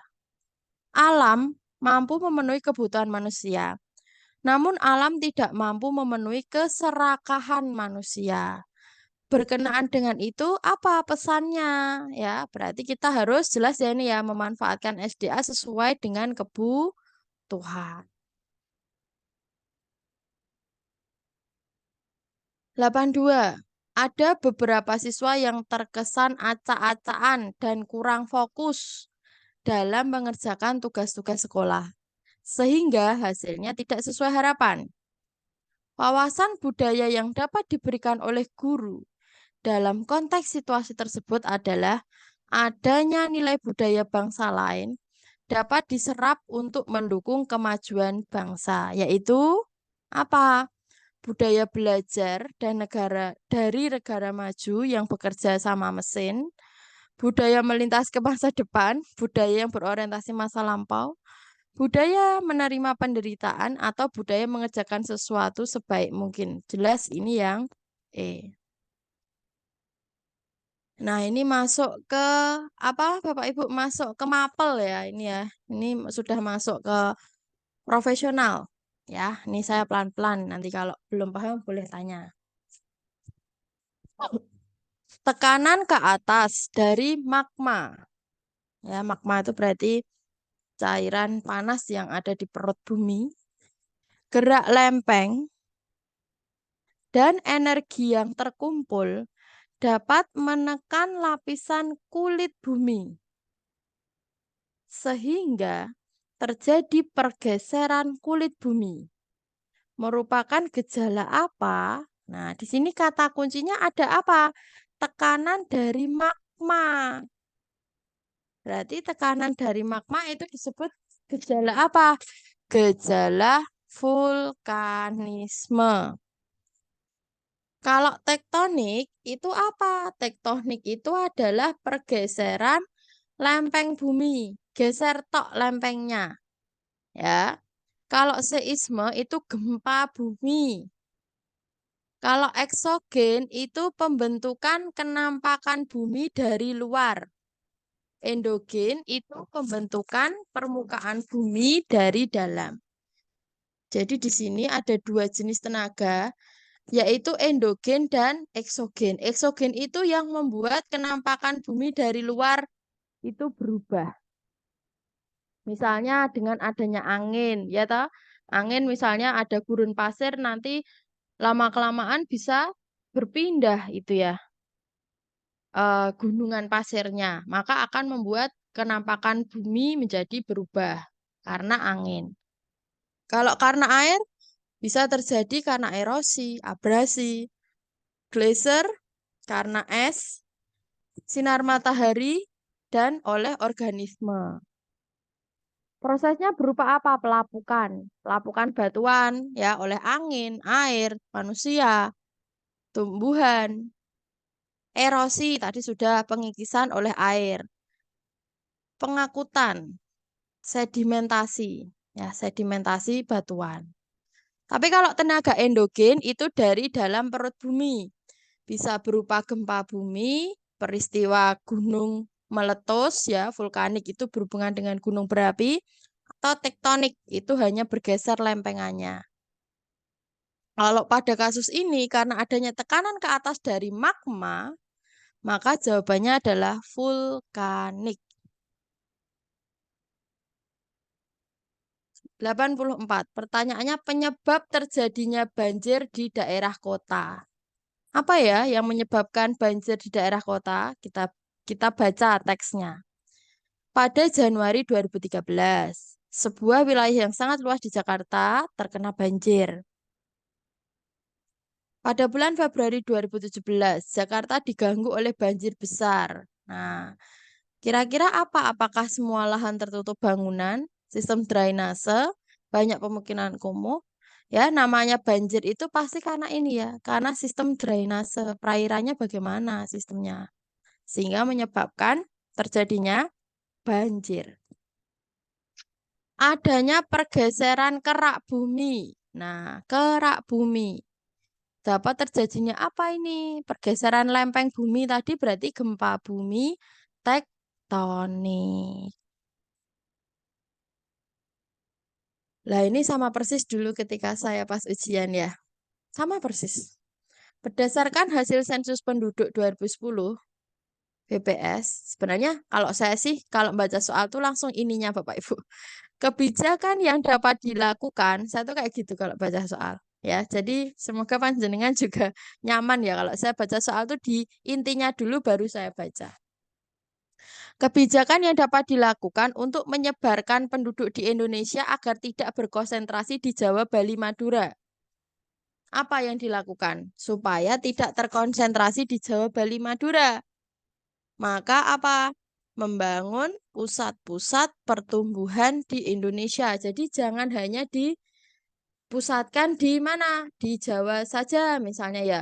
Alam mampu memenuhi kebutuhan manusia, namun alam tidak mampu memenuhi keserakahan manusia. Berkenaan dengan itu, apa pesannya? Ya, berarti kita harus jelas ya ini ya, memanfaatkan SDA sesuai dengan kebutuhan. 82. Ada beberapa siswa yang terkesan acak-acakan dan kurang fokus dalam mengerjakan tugas-tugas sekolah, sehingga hasilnya tidak sesuai harapan. Wawasan budaya yang dapat diberikan oleh guru dalam konteks situasi tersebut adalah adanya nilai budaya bangsa lain dapat diserap untuk mendukung kemajuan bangsa, yaitu apa? Budaya belajar dan negara maju yang bekerja sama mesin, budaya melintas ke masa depan, budaya yang berorientasi masa lampau, budaya menerima penderitaan atau budaya mengerjakan sesuatu sebaik mungkin. Jelas ini yang E. Nah, ini masuk ke apa? Bapak Ibu masuk ke mapel ya ini ya. Ini sudah masuk ke profesional. Ya, ini saya pelan-pelan. Nanti kalau belum paham boleh tanya. Tekanan ke atas dari magma. Ya, magma itu berarti cairan panas yang ada di perut bumi. Gerak lempeng dan energi yang terkumpul dapat menekan lapisan kulit bumi sehingga terjadi pergeseran kulit bumi. Merupakan gejala apa? Nah, di sini kata kuncinya ada apa? Tekanan dari magma. Berarti tekanan dari magma itu disebut gejala apa? Gejala vulkanisme. Kalau tektonik itu apa? Tektonik itu adalah pergeseran lempeng bumi. Geser tok lempengnya. Ya. Kalau seisme itu gempa bumi. Kalau eksogen itu pembentukan kenampakan bumi dari luar. Endogen itu pembentukan permukaan bumi dari dalam. Jadi di sini ada dua jenis tenaga, yaitu endogen dan eksogen. Eksogen itu yang membuat kenampakan bumi dari luar itu berubah. Misalnya dengan adanya angin, ya toh? Angin misalnya ada gurun pasir nanti lama-kelamaan bisa berpindah itu ya, gunungan pasirnya, maka akan membuat kenampakan bumi menjadi berubah karena angin. Kalau karena air, bisa terjadi karena erosi, abrasi, glacier, karena es, sinar matahari, dan oleh organisme. Prosesnya berupa apa? Pelapukan. Pelapukan batuan ya oleh angin, air, manusia, tumbuhan. Erosi tadi sudah pengikisan oleh air. Pengakutan, sedimentasi, ya sedimentasi batuan. Tapi kalau tenaga endogen itu dari dalam perut bumi. Bisa berupa gempa bumi, peristiwa gunung meletus ya, vulkanik itu berhubungan dengan gunung berapi, atau tektonik itu hanya bergeser lempengannya. Kalau pada kasus ini karena adanya tekanan ke atas dari magma, maka jawabannya adalah vulkanik. 84. Pertanyaannya penyebab terjadinya banjir di daerah kota. Apa ya yang menyebabkan banjir di daerah kota? Kita baca teksnya. Pada Januari 2013, sebuah wilayah yang sangat luas di Jakarta terkena banjir. Pada bulan Februari 2017, Jakarta diganggu oleh banjir besar. Nah, kira-kira apa? Apakah semua lahan tertutup bangunan, sistem drainase, banyak pemukiman kumuh? Ya, namanya banjir itu pasti karena ini ya, karena sistem drainase, perairannya bagaimana sistemnya. Sehingga menyebabkan terjadinya banjir. Adanya pergeseran kerak bumi. Nah, kerak bumi. dapat terjadinya apa ini? Pergeseran lempeng bumi tadi berarti gempa bumi tektonik. Lah ini sama persis dulu ketika saya pas ujian ya. Sama persis. Berdasarkan hasil sensus penduduk 2010, BPS, sebenarnya kalau saya sih kalau baca soal tuh langsung ininya Bapak Ibu. Kebijakan yang dapat dilakukan, saya tuh kayak gitu kalau baca soal. Ya, jadi semoga panjenengan juga nyaman ya kalau saya baca soal tuh di intinya dulu baru saya baca. Kebijakan yang dapat dilakukan untuk menyebarkan penduduk di Indonesia agar tidak berkonsentrasi di Jawa, Bali, Madura. Apa yang dilakukan? Supaya tidak terkonsentrasi di Jawa, Bali, Madura. Maka apa? Membangun pusat-pusat pertumbuhan di Indonesia. Jadi jangan hanya dipusatkan di mana? Di Jawa saja misalnya ya.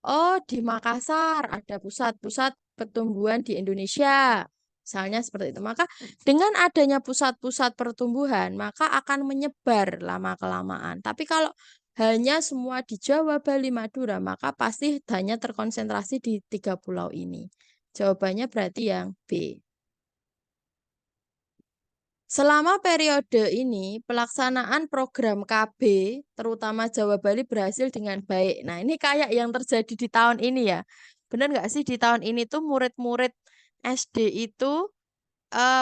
Oh, di Makassar ada pusat-pusat pertumbuhan di Indonesia. Misalnya seperti itu. Maka dengan adanya pusat-pusat pertumbuhan, maka akan menyebar lama-kelamaan. Tapi kalau hanya semua di Jawa, Bali, Madura, maka pasti hanya terkonsentrasi di 3 pulau ini. Jawabannya berarti yang B. Selama periode ini, pelaksanaan program KB, terutama Jawa Bali, berhasil dengan baik. Nah, ini kayak yang terjadi di tahun ini ya. Benar nggak sih di tahun ini tuh murid-murid SD itu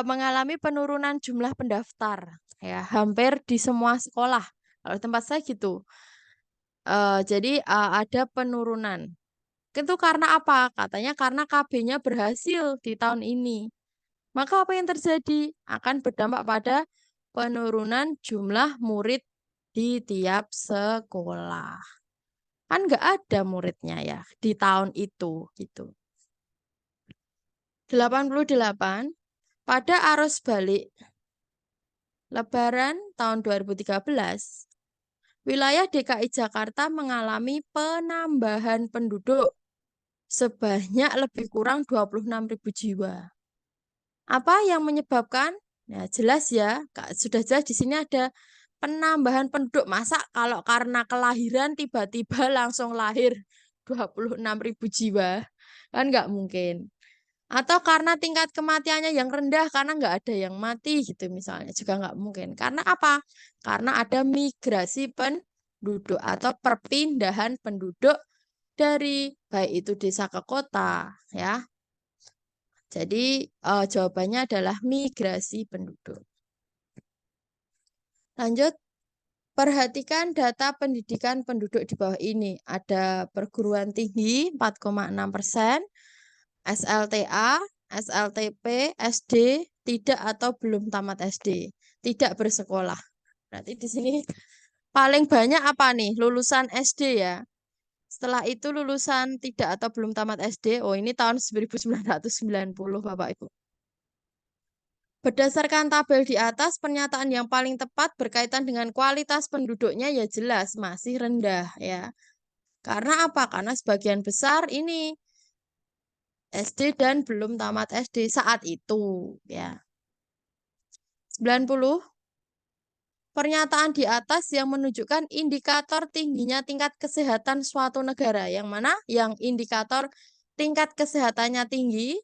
mengalami penurunan jumlah pendaftar. Ya, hampir di semua sekolah. Kalau tempat saya gitu. Jadi ada penurunan. Itu karena apa? Katanya karena KB-nya berhasil di tahun ini. Maka apa yang terjadi? Akan berdampak pada penurunan jumlah murid di tiap sekolah. Kan nggak ada muridnya ya di tahun itu gitu. 88 pada arus balik Lebaran tahun 2013, wilayah DKI Jakarta mengalami penambahan penduduk sebanyak lebih kurang 26.000 jiwa. Apa yang menyebabkan? Ya, jelas ya, sudah jelas di sini ada penambahan penduduk. Masa kalau karena kelahiran tiba-tiba langsung lahir 26.000 jiwa? Kan nggak mungkin. Atau karena tingkat kematiannya yang rendah karena nggak ada yang mati gitu misalnya. Juga nggak mungkin. Karena apa? Karena ada migrasi penduduk atau perpindahan penduduk dari baik itu desa ke kota ya. Jadi jawabannya adalah migrasi penduduk. Lanjut, perhatikan data pendidikan penduduk di bawah ini. Ada perguruan tinggi 4,6%, SLTA, SLTP, SD, tidak atau belum tamat SD, tidak bersekolah. Berarti di sini paling banyak apa nih? Lulusan SD ya. Setelah itu lulusan tidak atau belum tamat SD. Oh, ini tahun 1990 Bapak Ibu. Berdasarkan tabel di atas, pernyataan yang paling tepat berkaitan dengan kualitas penduduknya ya jelas masih rendah ya. Karena apa? Karena sebagian besar ini SD dan belum tamat SD saat itu ya. 90 pernyataan di atas yang menunjukkan indikator tingginya tingkat kesehatan suatu negara. Yang mana? Yang indikator tingkat kesehatannya tinggi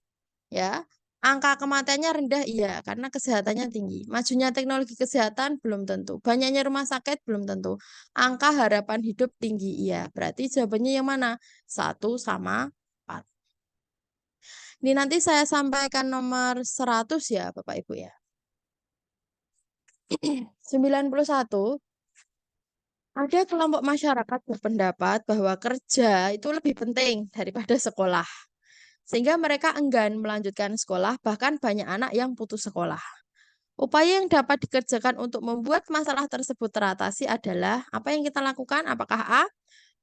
ya. Angka kematiannya rendah, iya, karena kesehatannya tinggi. Majunya teknologi kesehatan belum tentu. Banyaknya rumah sakit belum tentu. Angka harapan hidup tinggi, iya. Berarti jawabannya yang mana? 1 sama 4. Ini nanti saya sampaikan nomor 100 ya, Bapak Ibu ya. 91. Ada kelompok masyarakat berpendapat bahwa kerja itu lebih penting daripada sekolah. Sehingga mereka enggan melanjutkan sekolah, bahkan banyak anak yang putus sekolah. Upaya yang dapat dikerjakan untuk membuat masalah tersebut teratasi adalah apa yang kita lakukan? Apakah A.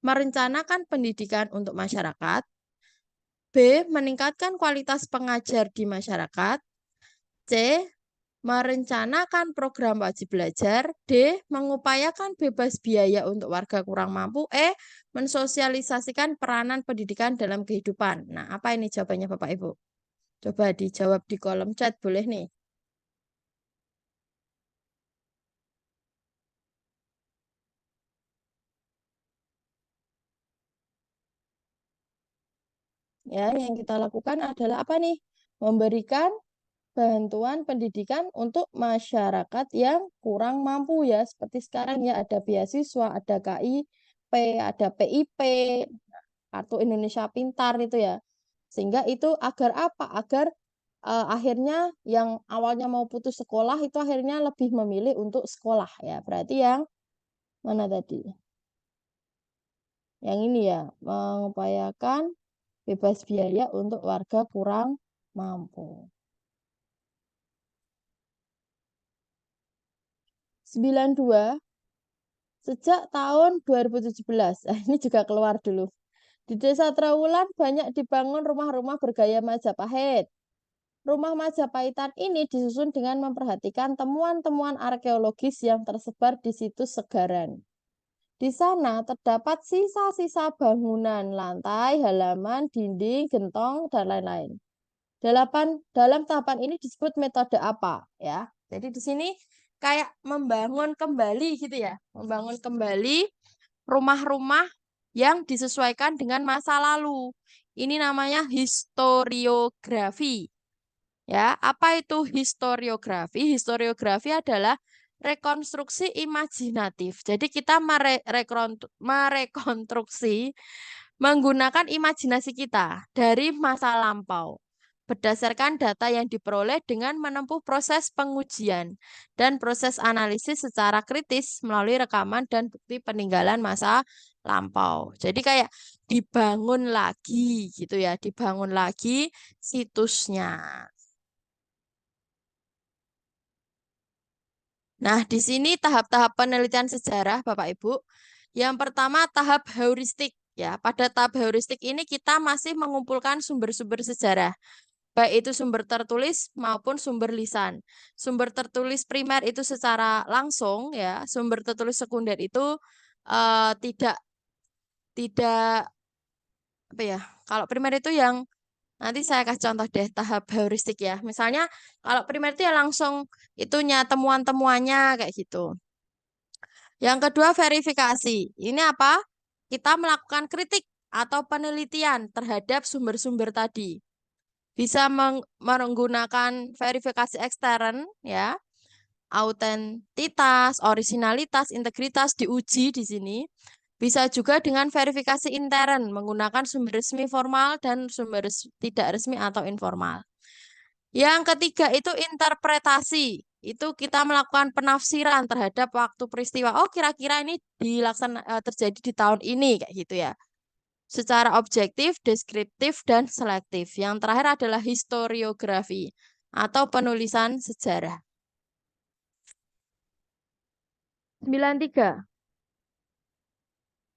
Merencanakan pendidikan untuk masyarakat, B. Meningkatkan kualitas pengajar di masyarakat, C. Merencanakan program wajib belajar, D. Mengupayakan bebas biaya untuk warga kurang mampu, E. Mensosialisasikan peranan pendidikan dalam kehidupan. Nah, apa ini jawabannya Bapak Ibu? Coba dijawab di kolom chat boleh nih. Ya, yang kita lakukan adalah apa nih? Memberikan bantuan pendidikan untuk masyarakat yang kurang mampu ya. Seperti sekarang ya ada beasiswa, ada KIP, ada PIP, Kartu Indonesia Pintar itu ya. Sehingga itu agar apa? Agar akhirnya yang awalnya mau putus sekolah itu akhirnya lebih memilih untuk sekolah ya. Berarti yang mana tadi? Yang ini ya, mengupayakan bebas biaya untuk warga kurang mampu. 92 sejak tahun 2017. Ini juga keluar dulu. Di Desa Trawulan banyak dibangun rumah-rumah bergaya Majapahit. Rumah Majapahitan ini disusun dengan memperhatikan temuan-temuan arkeologis yang tersebar di situs Segaran. Di sana terdapat sisa-sisa bangunan, lantai, halaman, dinding, gentong, dan lain-lain. Dalam tahapan ini disebut metode apa? Ya, jadi di sini kayak membangun kembali gitu ya, membangun kembali rumah-rumah yang disesuaikan dengan masa lalu. Ini namanya historiografi. Ya, apa itu historiografi? Historiografi adalah rekonstruksi imajinatif. Jadi kita merekonstruksi menggunakan imajinasi kita dari masa lampau berdasarkan data yang diperoleh dengan menempuh proses pengujian dan proses analisis secara kritis melalui rekaman dan bukti peninggalan masa lampau. Jadi kayak dibangun lagi gitu ya, dibangun lagi situsnya. Nah, di sini tahap-tahap penelitian sejarah, Bapak Ibu. Yang pertama tahap heuristik. Ya, pada tahap heuristik ini kita masih mengumpulkan sumber-sumber sejarah, baik itu sumber tertulis maupun sumber lisan. Sumber tertulis primer itu secara langsung, ya. Sumber tertulis sekunder itu tidak tidak apa ya? Kalau primer itu yang nanti saya kasih contoh deh tahap heuristik ya. Misalnya kalau primer itu ya langsung itunya temuan-temuannya kayak gitu. Yang kedua, verifikasi. Ini apa? Kita melakukan kritik atau penelitian terhadap sumber-sumber tadi. Bisa menggunakan verifikasi ekstern, ya, autentitas, originalitas, integritas diuji di sini. Bisa juga dengan verifikasi intern menggunakan sumber resmi formal dan sumber tidak resmi atau informal. Yang ketiga itu interpretasi. Itu kita melakukan penafsiran terhadap waktu peristiwa. Oh, kira-kira ini terjadi di tahun ini kayak gitu ya. Secara objektif, deskriptif, dan selektif. Yang terakhir adalah historiografi atau penulisan sejarah. 93.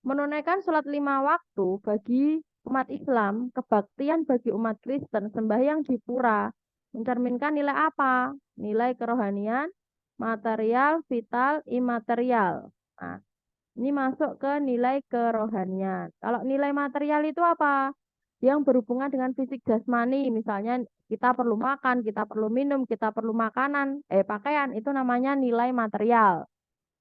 Menunaikan sholat 5 waktu bagi umat Islam, kebaktian bagi umat Kristen, sembahyang di pura, mencerminkan nilai apa? Nilai kerohanian, material, vital, imaterial. Nah, ini masuk ke nilai kerohanian. Kalau nilai material itu apa? Yang berhubungan dengan fisik jasmani, misalnya kita perlu makan, kita perlu minum, kita perlu makanan, pakaian, itu namanya nilai material.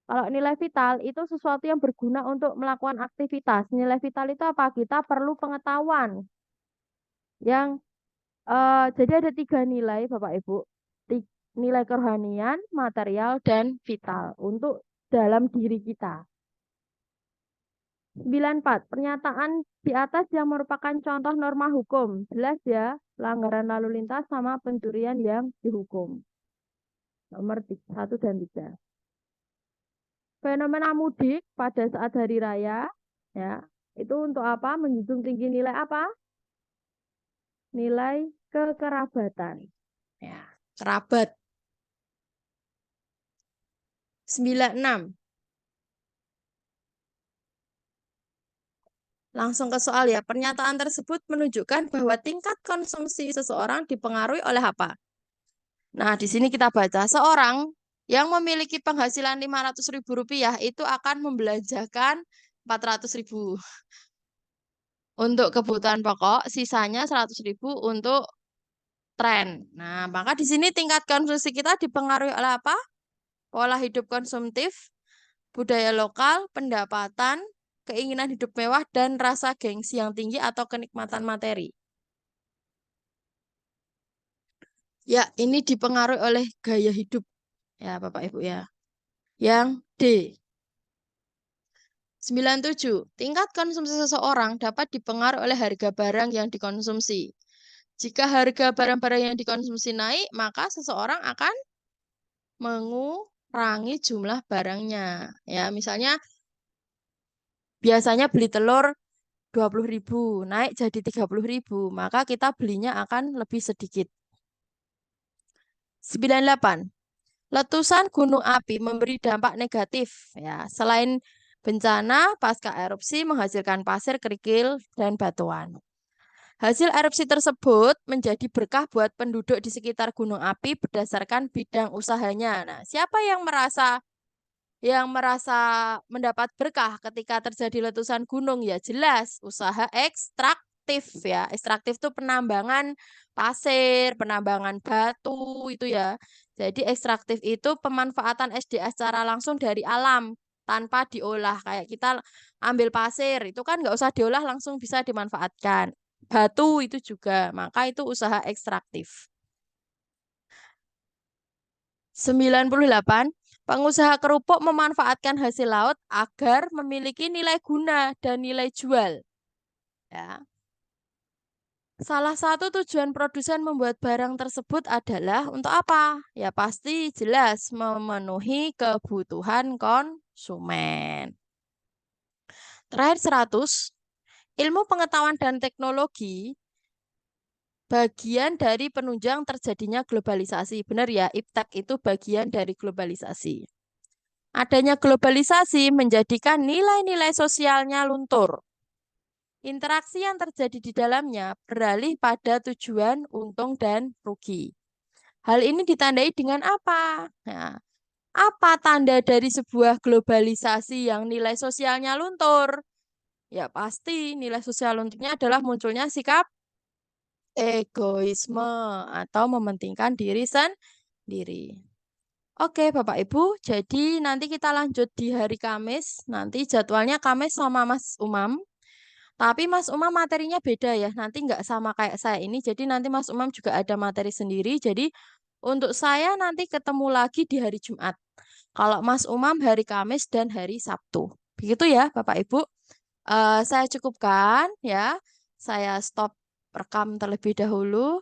Kalau nilai vital itu sesuatu yang berguna untuk melakukan aktivitas. Nilai vital itu apa? Kita perlu pengetahuan. Yang jadi ada 3 nilai, Bapak Ibu. Nilai kerohanian, material, dan vital untuk dalam diri kita. 94. Pernyataan di atas yang merupakan contoh norma hukum. Jelas ya, pelanggaran lalu lintas sama pencurian yang dihukum. Nomor 1 dan 3. Fenomena mudik pada saat hari raya, ya, itu untuk apa? Menjunjung tinggi nilai apa? Nilai kekerabatan. Ya, kerabat. 96. Langsung ke soal ya. Pernyataan tersebut menunjukkan bahwa tingkat konsumsi seseorang dipengaruhi oleh apa? Nah, di sini kita baca seorang yang memiliki penghasilan Rp500.000 itu akan membelanjakan 400.000 untuk kebutuhan pokok, sisanya 100.000 untuk tren. Nah, maka di sini tingkat konsumsi kita dipengaruhi oleh apa? Pola hidup konsumtif, budaya lokal, pendapatan, keinginan hidup mewah, dan rasa gengsi yang tinggi atau kenikmatan materi. Ya, ini dipengaruhi oleh gaya hidup ya Bapak Ibu ya. Yang D. 97. Tingkat konsumsi seseorang dapat dipengaruhi oleh harga barang yang dikonsumsi. Jika harga barang-barang yang dikonsumsi naik, maka seseorang akan mengurangi jumlah barangnya. Ya, misalnya biasanya beli telur 20.000, naik jadi 30.000, maka kita belinya akan lebih sedikit. 98. Letusan gunung api memberi dampak negatif. Ya, selain bencana, pasca erupsi menghasilkan pasir, kerikil, dan batuan. Hasil erupsi tersebut menjadi berkah buat penduduk di sekitar gunung api berdasarkan bidang usahanya. Nah, siapa yang merasa mendapat berkah ketika terjadi letusan gunung? Ya jelas usaha ekstraktif ya. Ekstraktif itu penambangan pasir, penambangan batu itu ya. Jadi ekstraktif itu pemanfaatan SDA secara langsung dari alam tanpa diolah. Kayak kita ambil pasir itu kan nggak usah diolah, langsung bisa dimanfaatkan. Batu itu juga, maka itu usaha ekstraktif. 98. Pengusaha kerupuk memanfaatkan hasil laut agar memiliki nilai guna dan nilai jual. Ya. Salah satu tujuan produsen membuat barang tersebut adalah untuk apa? Ya pasti jelas memenuhi kebutuhan konsumen. Terakhir 100. Ilmu pengetahuan dan teknologi bagian dari penunjang terjadinya globalisasi. Benar ya, IPTEK itu bagian dari globalisasi. Adanya globalisasi menjadikan nilai-nilai sosialnya luntur. Interaksi yang terjadi di dalamnya beralih pada tujuan untung dan rugi. Hal ini ditandai dengan apa? Nah, apa tanda dari sebuah globalisasi yang nilai sosialnya luntur? Ya pasti nilai sosial lunturnya adalah munculnya sikap egoisme atau mementingkan diri sendiri. Oke, Bapak Ibu, jadi nanti kita lanjut di hari Kamis. Nanti jadwalnya Kamis sama Mas Umam. Tapi Mas Umam materinya beda ya. Nanti nggak sama kayak saya ini. Jadi nanti Mas Umam juga ada materi sendiri. Jadi untuk saya nanti ketemu lagi di hari Jumat. Kalau Mas Umam hari Kamis dan hari Sabtu. Begitu ya, Bapak Ibu. Saya cukupkan ya. Saya stop rekam terlebih dahulu.